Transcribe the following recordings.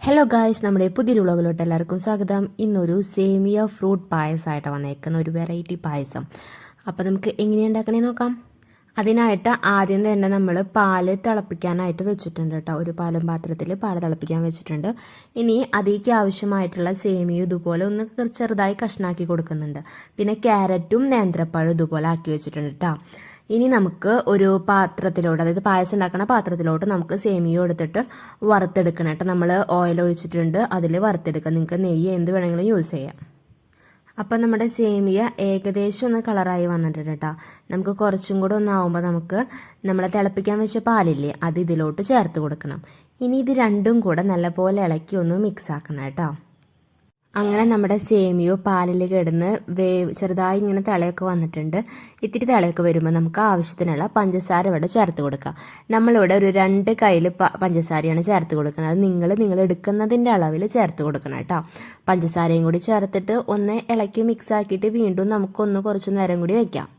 Hello guys, നമ്മുടെ പുതിയൊരു വ്ളോഗിലോട്ട് എല്ലാവർക്കും സ്വാഗതം. ഇന്നൊരു സേമിയ ഫ്രൂട്ട് പായസമായിട്ട് വന്നേക്കുന്ന ഒരു വെറൈറ്റി പായസം. അപ്പോൾ നമുക്ക് എങ്ങനെയാണ് ഉണ്ടാക്കണേ നോക്കാം. അതിനായിട്ട് ആദ്യം തന്നെ നമ്മൾ പാല് തിളപ്പിക്കാനായിട്ട് വെച്ചിട്ടുണ്ട് കേട്ടോ. ഒരു പാലും പാത്രത്തിൽ പാല് തിളപ്പിക്കാൻ വെച്ചിട്ടുണ്ട്. ഇനി അതിലേക്ക് ആവശ്യമായിട്ടുള്ള സേമിയ ഇതുപോലെ ഒന്ന് ചെറുതായി കഷ്ണാക്കി കൊടുക്കുന്നുണ്ട്. പിന്നെ ക്യാരറ്റും നേന്ത്രപ്പഴം ഇതുപോലെ ആക്കി വെച്ചിട്ടുണ്ട് കേട്ടോ. ഇനി നമുക്ക് ഒരു പാത്രത്തിലോട്ട്, അതായത് പായസം ഉണ്ടാക്കുന്ന പാത്രത്തിലോട്ട് നമുക്ക് സേമിയ എടുത്തിട്ട് വറുത്തെടുക്കണം കേട്ടോ. നമ്മൾ ഓയിൽ ഒഴിച്ചിട്ടുണ്ട്, അതിൽ വറുത്തെടുക്കാം. നിങ്ങൾക്ക് നെയ്യ് എന്ത് വേണമെങ്കിലും യൂസ് ചെയ്യാം. അപ്പം നമ്മുടെ സേമിയ ഏകദേശം ഒന്ന് കളറായി വന്നിട്ടുണ്ട് കേട്ടോ. നമുക്ക് കുറച്ചും കൂടെ ഒന്നാവുമ്പോൾ നമുക്ക് നമ്മൾ തിളപ്പിക്കാൻ വെച്ച പാലില്ലേ, അത് ഇതിലോട്ട് ചേർത്ത് കൊടുക്കണം. ഇനി ഇത് രണ്ടും കൂടെ നല്ലപോലെ ഇളക്കി ഒന്ന് മിക്സ് ആക്കണം കേട്ടോ. അങ്ങനെ നമ്മുടെ സേമിയോ പാലിൽ കിടന്ന് ചെറുതായി ഇങ്ങനെ തിളയൊക്കെ വന്നിട്ടുണ്ട്. ഇത്തിരി തിളയൊക്കെ വരുമ്പോൾ നമുക്ക് ആവശ്യത്തിനുള്ള പഞ്ചസാര ഇവിടെ ചേർത്ത് കൊടുക്കാം. നമ്മളിവിടെ ഒരു 2 കയ്യിൽ പഞ്ചസാരയാണ് ചേർത്ത് കൊടുക്കുന്നത്. അത് നിങ്ങൾ എടുക്കുന്നതിൻ്റെ അളവിൽ ചേർത്ത് കൊടുക്കണം കേട്ടോ. പഞ്ചസാരയും കൂടി ചേർത്തിട്ട് ഒന്ന് ഇളക്കി മിക്സ് ആക്കിയിട്ട് വീണ്ടും നമുക്കൊന്ന് കുറച്ച് നേരം കൂടി വയ്ക്കാം.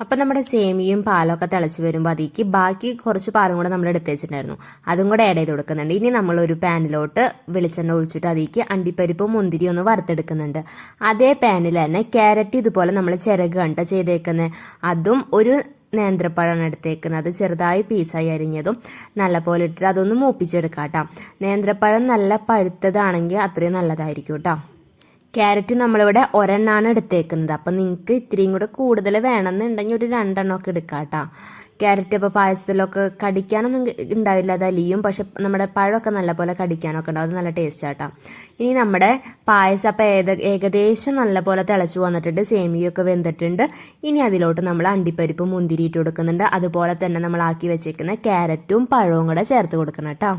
അപ്പം നമ്മുടെ സേമിയയും പാലൊക്കെ തിളച്ച് വരുമ്പോൾ അതിലേക്ക് ബാക്കി കുറച്ച് പാലും കൂടെ നമ്മൾ എടുത്ത് വെച്ചിട്ടുണ്ടായിരുന്നു, അതും കൂടെ ആഡ് ചെയ്ത് കൊടുക്കുന്നുണ്ട്. ഇനി നമ്മളൊരു പാനിലോട്ട് വെളിച്ചെണ്ണ ഒഴിച്ചിട്ട് അതിലേക്ക് അണ്ടിപ്പരിപ്പും മുന്തിരി ഒന്ന് വറുത്തെടുക്കുന്നുണ്ട്. അതേ പാനിൽ തന്നെ ക്യാരറ്റ് ഇതുപോലെ നമ്മൾ ചിരകണ്ട ചെയ്തേക്കുന്നത്, അതും ഒരു നേന്ത്രപ്പഴമാണ് എടുത്തേക്കുന്നത്. ചെറുതായി പീസായി അരിഞ്ഞതും നല്ലപോലെ ഇട്ടിട്ട് അതൊന്ന് മൂപ്പിച്ചെടുക്കാം കേട്ടോ. നേന്ത്രപ്പഴം നല്ല പഴുത്തതാണെങ്കിൽ അത്രയും നല്ലതായിരിക്കും കേട്ടോ. ക്യാരറ്റ് നമ്മളിവിടെ ഒരെണ്ണമാണ് എടുത്തേക്കുന്നത്. അപ്പം നിങ്ങൾക്ക് ഇത്തിരിയും കൂടെ കൂടുതൽ വേണമെന്നുണ്ടെങ്കിൽ ഒരു 2 എണ്ണമൊക്കെ എടുക്കാം കേട്ടോ. ക്യാരറ്റ് ഇപ്പോൾ പായസത്തിലൊക്കെ കടിക്കാനൊന്നും ഉണ്ടാവില്ല, അത് അലിയും. പക്ഷെ നമ്മുടെ പഴമൊക്കെ നല്ലപോലെ കടിക്കാനൊക്കെ ഉണ്ടാവും, അത് നല്ല ടേസ്റ്റ് ആട്ടോ. ഇനി നമ്മുടെ പായസം അപ്പം ഏകദേശം നല്ലപോലെ തിളച്ചു വന്നിട്ടുണ്ട്, സേമിയൊക്കെ വെന്തിട്ടുണ്ട്. ഇനി അതിലോട്ട് നമ്മൾ അണ്ടിപ്പരിപ്പും മുന്തിരി ഇട്ട് കൊടുക്കുന്നുണ്ട്. അതുപോലെ തന്നെ നമ്മൾ ആക്കി വെച്ചേക്കുന്ന ക്യാരറ്റും പഴവും കൂടെ ചേർത്ത് കൊടുക്കണം കേട്ടോ.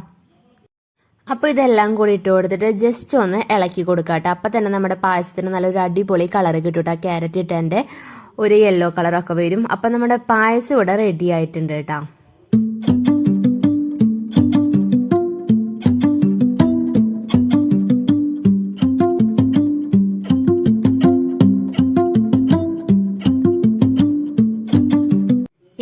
അപ്പോൾ ഇതെല്ലാം കൂടി ഇട്ട് കൊടുത്തിട്ട് ജസ്റ്റ് ഒന്ന് ഇളക്കി കൊടുക്കുക കേട്ടോ. അപ്പം തന്നെ നമ്മുടെ പായസത്തിന് നല്ലൊരു അടിപൊളി കളർ കിട്ടും കേട്ടോ. ക്യാരറ്റ് ഇട്ടതിൻ്റെ ഒരു യെല്ലോ കളറൊക്കെ വരും. അപ്പം നമ്മുടെ പായസം ഇവിടെ റെഡി ആയിട്ടുണ്ട് കേട്ടോ.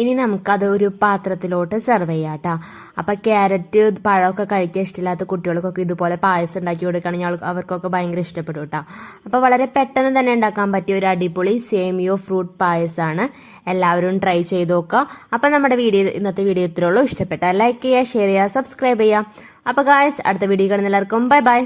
ഇനി നമുക്കത് ഒരു പാത്രത്തിലോട്ട് സെർവ് ചെയ്യാം കേട്ടോ. അപ്പം ക്യാരറ്റ് പഴമൊക്കെ കഴിക്കാൻ ഇഷ്ടമില്ലാത്ത കുട്ടികൾക്കൊക്കെ ഇതുപോലെ പായസം ഉണ്ടാക്കി കൊടുക്കുകയാണെങ്കിൽ അവർക്കൊക്കെ ഭയങ്കര ഇഷ്ടപ്പെടും കേട്ടോ. അപ്പോൾ വളരെ പെട്ടെന്ന് തന്നെ ഉണ്ടാക്കാൻ പറ്റിയ ഒരു അടിപൊളി സേമിയോ ഫ്രൂട്ട് പായസമാണ്. എല്ലാവരും ട്രൈ ചെയ്ത് നോക്കുക. അപ്പം നമ്മുടെ ഇന്നത്തെ വീഡിയോ ഇത്രയേ ഉള്ളൂ. ഇഷ്ടപ്പെട്ടാൽ ലൈക്ക് ചെയ്യുക, ഷെയർ ചെയ്യുക, സബ്സ്ക്രൈബ് ചെയ്യുക. അപ്പോൾ ഗായ്സ്, അടുത്ത വീഡിയോ കാണുന്ന എല്ലാവർക്കും ബൈ ബൈ.